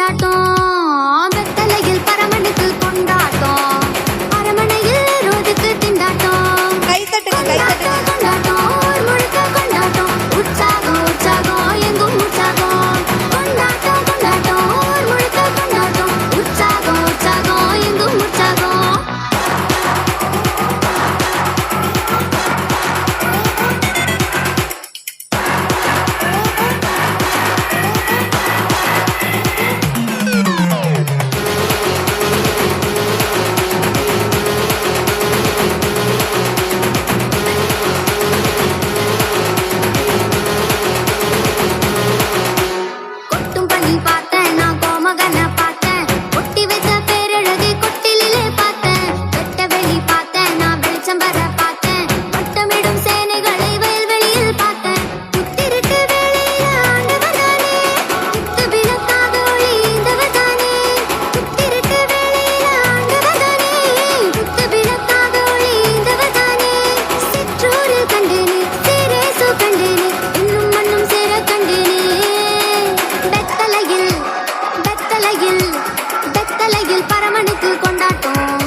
கொண்டாட்டம் வெத்தலையில் பரமனுக்கு கொண்டாட்டம் அரமனையில் ரோஜுக்கு திண்டாட்டம் கொண்டாட்டம் கொண்டாட்டம் ஊர் முழுக்க கொண்டாட்டம் உற்சாகம் உற்சாகம் எங்கும் உற்சாகம் கொண்டாட்டம் கொண்டாட்டம் ஊர் முழுக்க கொண்டாட்டம் உற்சாகம் உற்சாகம் எங்கும் உற்சாகம் பார்த்தேன் நான் கோமகனை பார்த்தேன் ஒட்டி வச்ச பேரழகை கொட்டிலே பார்த்தேன் வெட்ட வெளி பார்த்தேன் நான் வெளிச்சம் வர பார்த்தேன் வட்டமிடும் சேனைகளை வயல்வெளியில் பார்த்தேன் புத்திருட்டு வேளையில ஆண்டவர்தானே குத்து விளக்காக ஒளிந்தவர்தானே புத்திருட்டு வேளையில ஆண்டவர்தானே குத்து விளக்காக ஒளிந்தவர்தானே சிற்றூரில் கண்டேனே சீரேசு கண்டேனே இன்னும் மண்ணும் சேர கண்டேனே வெத்தலையில் பரமனுக்கு கொண்டாட்டம்